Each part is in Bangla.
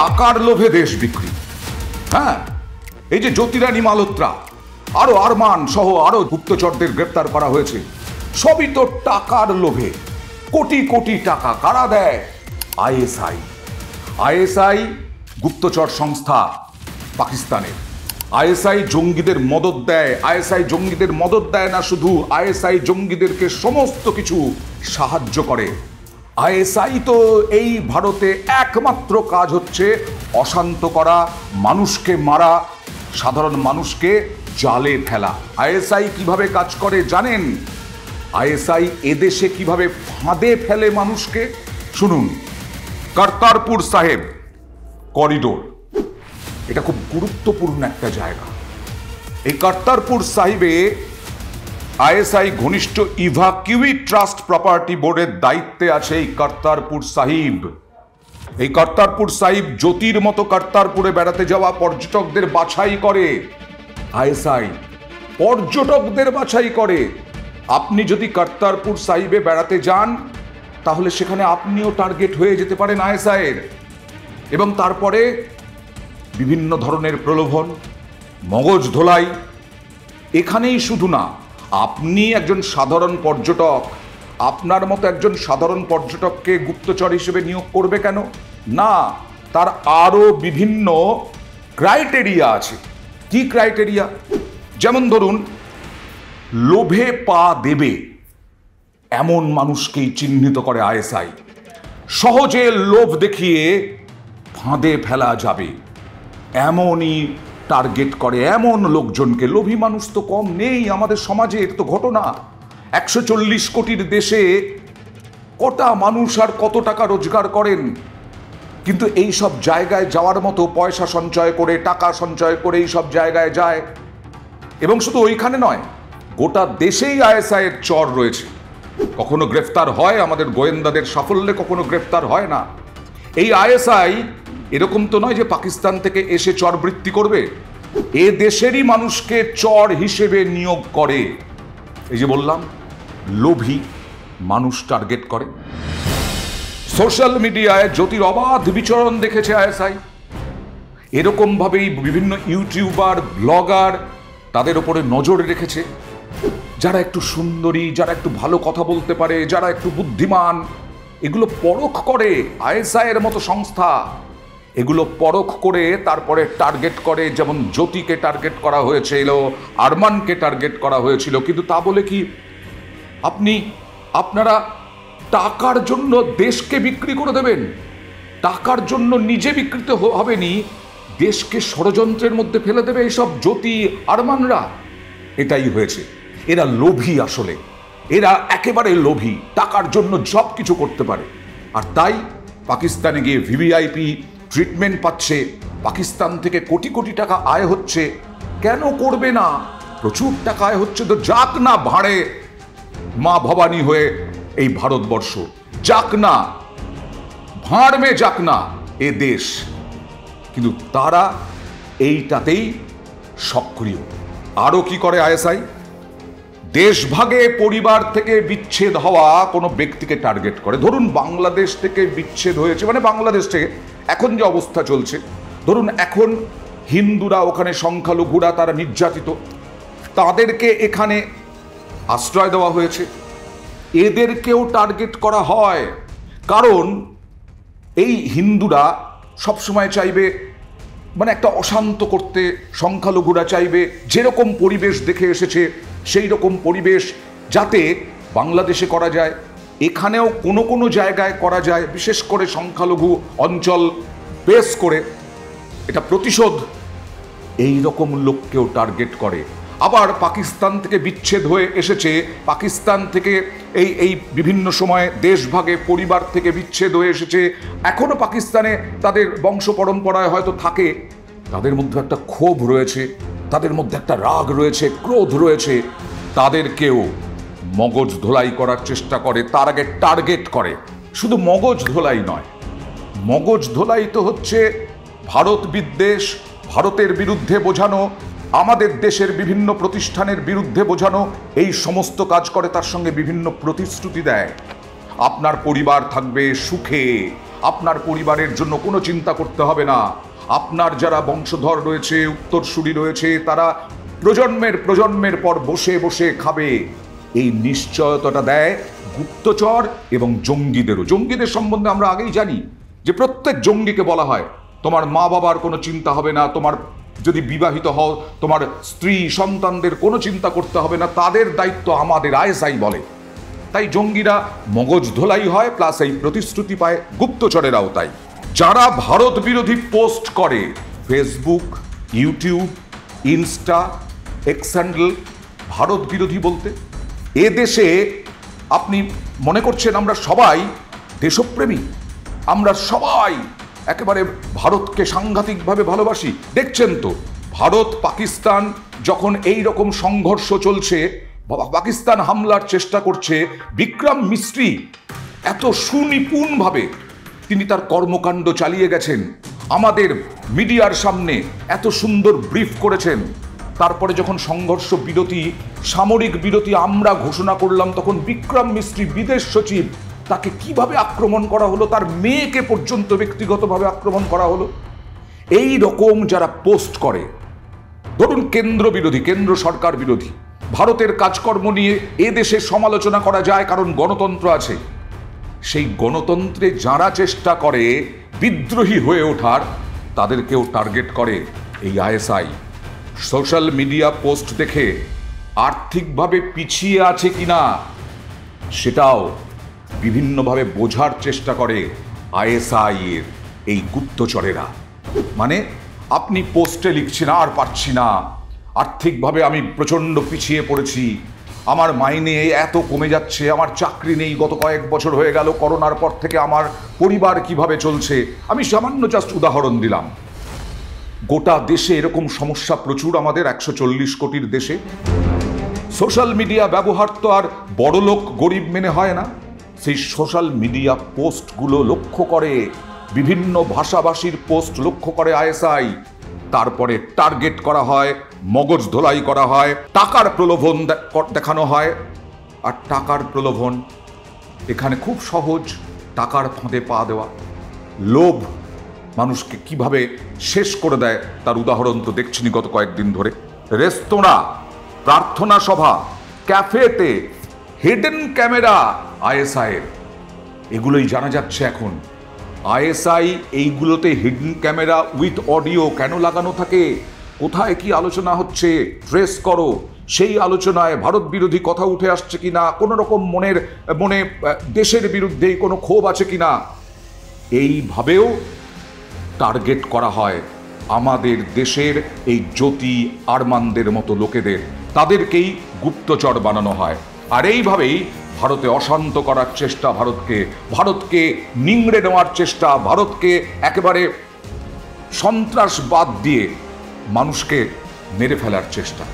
টাকার লোভে দেশ বিক্রি। হ্যাঁ, এই যে জ্যোতিরানী মালহোত্রা, আরো আরমান সহ আরো গুপ্তচরদের গ্রেপ্তার করা হয়েছে, সবই তো টাকার লোভে। কোটি কোটি টাকা কারা দেয়? আইএসআই। আইএসআই গুপ্তচর সংস্থা পাকিস্তানের। আইএসআই জঙ্গিদের মদত দেয়। আইএসআই জঙ্গিদের মদত দেয় না শুধু, আইএসআই জঙ্গিদেরকে সমস্ত কিছু সাহায্য করে। আইএসআই তো এই ভারতে একমাত্র কাজ হচ্ছে অশান্ত করা, মানুষকে মারা, সাধারণ মানুষকে জালে ফেলা। আইএসআই কিভাবে কাজ করে জানেন? আইএসআই এদেশে কিভাবে ফাঁদে ফেলে মানুষকে শুনুন। কর্তারপুর সাহেব করিডোর, এটা খুব গুরুত্বপূর্ণ একটা জায়গা। এই কর্তারপুর সাহিবে আইএসআই ঘনিষ্ঠ ইভাকিউই ট্রাস্ট প্রপার্টি বোর্ডের দায়িত্বে আছে এই কর্তারপুর সাহিব। এই কর্তারপুর সাহিব জ্যোতির মতো কর্তারপুরে বেড়াতে যাওয়া পর্যটকদের বাছাই করে। আইএসআই পর্যটকদের বাছাই করে। আপনি যদি কর্তারপুর সাহিবে বেড়াতে যান তাহলে সেখানে আপনিও টার্গেট হয়ে যেতে পারেন আইএসআই এর। এবং তারপরে বিভিন্ন ধরনের প্রলোভন, মগজ ধোলাই। এখানেই শুধু না, আপনি একজন সাধারণ পর্যটক, আপনার মতো একজন সাধারণ পর্যটককে গুপ্তচর হিসেবে নিয়োগ করবে কেন? না, তার আরো বিভিন্ন ক্রাইটেরিয়া আছে। কি ক্রাইটেরিয়া? যেমন ধরুন, লোভে পা দেবে এমন মানুষকেই চিহ্নিত করে আইএসআই। সহজে লোভ দেখিয়ে ফাঁদে ফেলা যাবে এমনই টার্গেট করে এমন লোকজনকে। লোভী মানুষ তো কম নেই আমাদের সমাজে, এর তো ঘটনা। 140 কোটির দেশে কটা মানুষ আর কত টাকা রোজগার করেন? কিন্তু এই সব জায়গায় যাওয়ার মতো পয়সা সঞ্চয় করে, টাকা সঞ্চয় করে এই সব জায়গায় যায়। এবং শুধু ওইখানে নয়, গোটা দেশেই আইএসআই এর চর রয়েছে। কখনো গ্রেফতার হয় আমাদের গোয়েন্দাদের সাফল্যে, কখনো গ্রেফতার হয় না। এই আইএসআই এরকম তো নয় যে পাকিস্তান থেকে এসে চরবৃত্তি করবে, এ দেশেরই মানুষকে চর হিসেবে নিয়োগ করে। এই যে বললাম, লোভী মানুষ টার্গেট করে। সোশ্যাল মিডিয়ায় জ্যোতির অবাধ বিচরণ দেখেছে আইএসআই। এরকম ভাবেই বিভিন্ন ইউটিউবার, ব্লগার তাদের উপরে নজর রেখেছে। যারা একটু সুন্দরী, যারা একটু ভালো কথা বলতে পারে, যারা একটু বুদ্ধিমান, এগুলো পরখ করে আইএসআই এর মতো সংস্থা। এগুলো পরখ করে তারপরে টার্গেট করে। যেমন জ্যোতিকে টার্গেট করা হয়েছিল, আরমানকে টার্গেট করা হয়েছিল। কিন্তু তা বলে কি আপনারা টাকার জন্য দেশকে বিক্রি করে দেবেন? টাকার জন্য নিজে বিকৃত হবেনি, দেশকে ষড়যন্ত্রের মধ্যে ফেলে দেবে এইসব জ্যোতি আরমানরা। এটাই হয়েছে। এরা লোভী, আসলে এরা একেবারে লোভী, টাকার জন্য সব কিছু করতে পারে। আর তাই পাকিস্তানে গিয়ে ভিভিআইপি ট্রিটমেন্ট পাচ্ছে, পাকিস্তান থেকে কোটি কোটি টাকা আয় হচ্ছে। কেন করবে না? প্রচুর টাকা আয় হচ্ছে তো যাক না ভাড়ে মা ভবানী হয়ে এই ভারতবর্ষ, যাক না, ভাঁড় মে যাক না এ দেশ। কিন্তু তারা এইটাতেই সক্রিয়। আরো কি করে আইএসআই? দেশভাগে পরিবার থেকে বিচ্ছেদ হওয়া কোনো ব্যক্তিকে টার্গেট করে। ধরুন বাংলাদেশ থেকে বিচ্ছেদ হয়েছে, মানে বাংলাদেশ থেকে এখন যে অবস্থা চলছে, ধরুন এখন হিন্দুরা ওখানে সংখ্যালঘুরা তারা নির্যাতিত, তাদেরকে এখানে আশ্রয় দেওয়া হয়েছে। এদেরকেও টার্গেট করা হয়, কারণ এই হিন্দুরা সবসময় চাইবে মানে একটা অশান্ত করতে, সংখ্যালঘুরা চাইবে যেরকম পরিবেশ দেখে এসেছে সেই রকম পরিবেশ যাতে বাংলাদেশে করা যায়, এখানেও কোনো কোনো জায়গায় করা যায়, বিশেষ করে সংখ্যালঘু অঞ্চল বেস করে। এটা প্রতিশোধ এই রকম লোককেও টার্গেট করে। আবার পাকিস্তান থেকে বিচ্ছেদ হয়ে এসেছে, পাকিস্তান থেকে এই বিভিন্ন সময়ে দেশভাগে পরিবার থেকে বিচ্ছেদ হয়ে এসেছে, এখনো পাকিস্তানে তাদের বংশ পরম্পরায় হয়তো থাকে, তাদের মধ্যে একটা ক্ষোভ রয়েছে, তাদের মধ্যে একটা রাগ রয়েছে, ক্রোধ রয়েছে, তাদেরকেও মগজ ধোলাই করার চেষ্টা করে, তার আগে টার্গেট করে। শুধু মগজ ধোলাই নয়, মগজ ধোলাই তো হচ্ছে ভারত বিদ্বেষ, ভারতের বিরুদ্ধে বোঝানো, আমাদের দেশের বিভিন্ন প্রতিষ্ঠানের বিরুদ্ধে বোঝানো, এই সমস্ত কাজ করে। তার সঙ্গে বিভিন্ন প্রতিশ্রুতি দেয়, আপনার পরিবার থাকবে সুখে, আপনার পরিবারের জন্য কোনো চিন্তা করতে হবে না। আপনার যারা বংশধর রয়েছে, উত্তরসূরি রয়েছে, তারা প্রজন্মের পর বসে বসে খাবে। এই নিশ্চয়তাটা দেয় গুপ্তচর এবং জঙ্গিদেরও। জঙ্গিদের সম্বন্ধে আমরা আগেই জানি যে প্রত্যেক জঙ্গিকে বলা হয় তোমার মা বাবার কোনো চিন্তা হবে না, তোমার যদি বিবাহিত হও তোমার স্ত্রী সন্তানদের কোনো চিন্তা করতে হবে না, তাদের দায়িত্ব আমাদের, আইএসআই বলে। তাই জঙ্গিরা মগজ ধোলাই হয়, প্লাস এই প্রতিশ্রুতি পায় গুপ্তচরেরাও তাই। যারা ভারত বিরোধী পোস্ট করে Facebook, YouTube, Insta, x handle, Bharat বিরোধী বলতে এ দেশে আপনি মনে করছেন আমরা সবাই দেশপ্রেমী, আমরা সবাই একেবারে ভারতকে সাংঘাতিকভাবে ভালোবাসি? দেখছেন তো ভারত পাকিস্তান যখন এই রকম সংঘর্ষ চলছে, পাকিস্তান হামলার চেষ্টা করছে, বিক্রম মিস্ত্রি এত সুনিপুণভাবে তিনি তার কর্মকাণ্ড চালিয়ে গেছেন, আমাদের মিডিয়ার সামনে এত সুন্দর ব্রিফ করেছেন। তারপরে যখন সংঘর্ষ বিরতি, সামরিক বিরতি আমরা ঘোষণা করলাম, তখন বিক্রম মিস্ত্রি বিদেশ সচিব, তাকে কিভাবে আক্রমণ করা হলো, তার মেয়েকে পর্যন্ত ব্যক্তিগতভাবে আক্রমণ করা হলো। এই রকম যারা পোস্ট করে, ধরুন কেন্দ্র বিরোধী, কেন্দ্র সরকার বিরোধী, ভারতের কাজকর্ম নিয়ে এ দেশে সমালোচনা করা যায় কারণ গণতন্ত্র আছে। সেই গণতন্ত্রে যারা চেষ্টা করে বিদ্রোহী হয়ে ওঠার, তাদেরকেও টার্গেট করে এই আইএসআই। সোশ্যাল মিডিয়া পোস্ট দেখে আর্থিকভাবে পিছিয়ে আছে কিনা সেটাও বিভিন্নভাবে বোঝার চেষ্টা করে আইএসআই এর এই গুপ্তচরেরা। মানে আপনি পোস্টে লিখছেন আর পারছি না, আর্থিকভাবে আমি প্রচণ্ড পিছিয়ে পড়েছি, আমার মাইনে এত কমে যাচ্ছে, আমার চাকরি নেই, গত কয়েক বছর হয়ে গেল করোনার পর থেকে আমার পরিবার কিভাবে চলছে। আমি সামান্য জাস্ট উদাহরণ দিলাম। গোটা দেশে এরকম সমস্যা প্রচুর, আমাদের 140 কোটির দেশে। সোশ্যাল মিডিয়া ব্যবহার তো আর বড়লোক গরিব মেনে হয় না। সেই সোশ্যাল মিডিয়া পোস্টগুলো লক্ষ্য করে, বিভিন্ন ভাষাভাষীর পোস্ট লক্ষ্য করে আইএসআই, তারপরে টার্গেট করা হয়, মগজ ধোলাই করা হয়, টাকার প্রলোভন দেখানো হয়। আর টাকার প্রলোভন এখানে খুব সহজ, টাকার ফাঁদে পা দেওয়া। লোভ মানুষকে কিভাবে শেষ করে দেয় তার উদাহরণ তো দেখছিনি গত কয়েকদিন ধরে। রেস্তোরাঁ, প্রার্থনা সভা, ক্যাফেতে হিডেন ক্যামেরা আইএসআই এর, এগুলোই জানা যাচ্ছে এখন। আইএসআই এইগুলোতে হিডেন ক্যামেরা উইথ অডিও কেন লাগানো থাকে, কোথায় কি আলোচনা হচ্ছে ট্রেস করো, সেই আলোচনায় ভারত বিরোধী কথা উঠে আসছে কিনা, কোনো রকম মনে দেশের বিরুদ্ধে কোনো ক্ষোভ আছে কিনা, এইভাবেও টার্গেট করা হয় আমাদের দেশের এই জ্যোতি আরমানদের মতো লোকেদের। তাদেরকেই গুপ্তচর বানানো হয়। আর এইভাবেই ভারতে অশান্ত করার চেষ্টা, ভারতকে নিংড়ে নেওয়ার চেষ্টা, ভারতকে একেবারে সন্ত্রাসবাদ দিয়ে মানুষকে মেরে ফেলার চেষ্টা।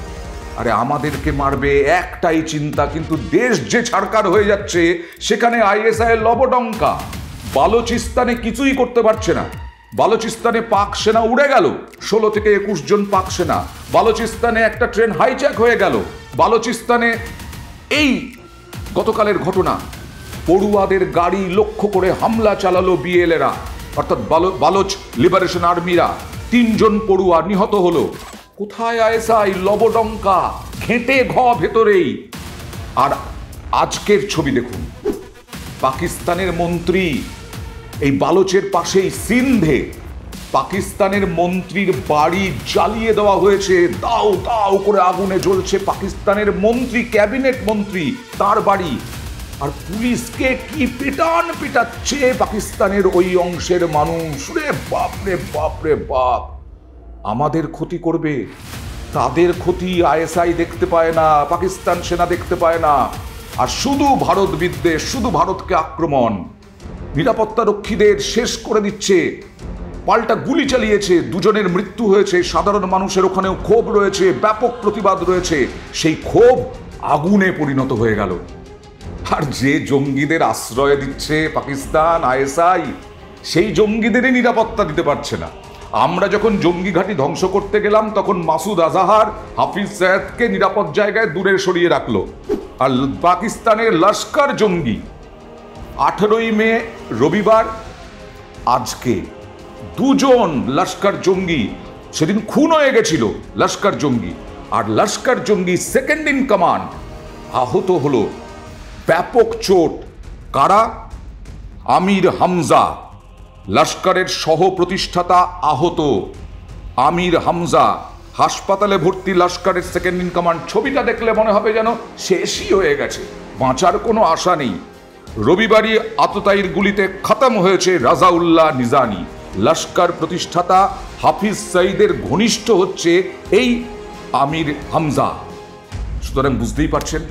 আরে আমাদেরকে মারবে একটাই চিন্তা, কিন্তু দেশ যে ছাড়কার হয়ে যাচ্ছে সেখানে আইএসআই লবডঙ্কা। বালুচিস্তানে কিছুই করতে পারছে না। বালুচিস্তানে পাক সেনা উড়ে গেল, 16 থেকে 21 জন পাক সেনা। বালুচিস্তানে একটা ট্রেন হাইজ্যাক হয়ে গেল। বালুচিস্তানে এই গতকালের ঘটনা, পড়ুয়াদের গাড়ি লক্ষ্য করে হামলা চালালো বিএলএরা, অর্থাৎ বালোচ লিবারেশন আর্মিরা। 3 জন পড়ুয়া নিহত হলো। কোথায় আইএসআই? লবডঙ্কা, ঘেঁটে ভেতরেই। আর আজকের ছবি দেখুন, পাকিস্তানের মন্ত্রী এই বালোচের পাশেই সিন্ধে, পাকিস্তানের মন্ত্রীর বাড়ি জ্বালিয়ে দেওয়া হয়েছে, দাও দাও করে আগুনে জ্বলছে পাকিস্তানের মন্ত্রী, ক্যাবিনেট মন্ত্রী, তার বাড়ি। আর পুলিশকে কি পিটাচ্ছে পাকিস্তানের ওই অংশের মানুষ। রে বাপ রে বাপ রে বাপ। আমাদের ক্ষতি করবে, তাদের ক্ষতি আইএসআই দেখতে পায় না, পাকিস্তান সেনা দেখতে পায় না। আর শুধু ভারত বিদ্বেষ, শুধু ভারতকে আক্রমণ। নিরাপত্তা রক্ষীদের শেষ করে দিচ্ছে, পাল্টা গুলি চালিয়েছে, 2 জনের মৃত্যু হয়েছে। সাধারণ মানুষের ওখানেও ক্ষোভ রয়েছে, ব্যাপক প্রতিবাদ রয়েছে। সেই ক্ষোভ আগুনে পরিণত হয়ে গেল। আর যে জঙ্গিদের আশ্রয় দিচ্ছে পাকিস্তান, আইএসআই, সেই জঙ্গিদেরই নিরাপত্তা দিতে পারছে না। আমরা যখন জঙ্গি ঘাঁটি ধ্বংস করতে গেলাম, তখন মাসুদ আজাহার, হাফিজ সৈয়দকে নিরাপদ জায়গায় দূরে সরিয়ে রাখলো। আর পাকিস্তানের লস্কর জঙ্গি 18ই মে রবিবার আজকে দুজন লস্কর জঙ্গি সেদিন খুন হয়ে গেছিল, লস্কর জঙ্গি, আর লস্কর জঙ্গি সেকেন্ড ইন কমান্ড আহত হলো, ব্যাপক চোট। কারা? আমির হামজা, লস্করের সহ প্রতিষ্ঠাতা আহত আমির হামজা হাসপাতালে ভর্তি, লস্করের সেকেন্ড ইন কমান্ড। ছবিটা দেখলে মনে হবে যেন শেষই হয়ে গেছে, বাঁচার কোনো আশা নেই। রবিবারই আততায়ীর গুলিতে খতম হয়েছে রাজাউল্লাহ নিজানি। লস্কর প্রতিষ্ঠাতা হাফিজ সঈদের ঘনিষ্ঠ হচ্ছে এই আমির হামজা। সুতরাং বুঝতেই পারছেন,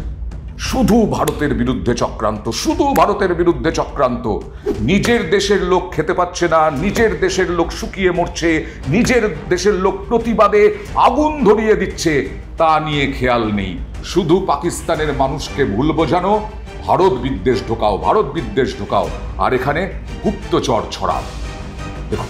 শুধু ভারতের বিরুদ্ধে চক্রান্ত, শুধু ভারতের বিরুদ্ধে চক্রান্ত। নিজের দেশের লোক খেতে পাচ্ছে না, নিজের দেশের লোক শুকিয়ে মরছে, নিজের দেশের লোক প্রতিবাদে আগুন ধরিয়ে দিচ্ছে, তা নিয়ে খেয়াল নেই। শুধু পাকিস্তানের মানুষকে ভুল বোঝানো, ভারত বিদ্বেষ ঢোকাও, ভারত বিদ্বেষ ঢোকাও, আর এখানে গুপ্তচর ছড়াও। দেখুন।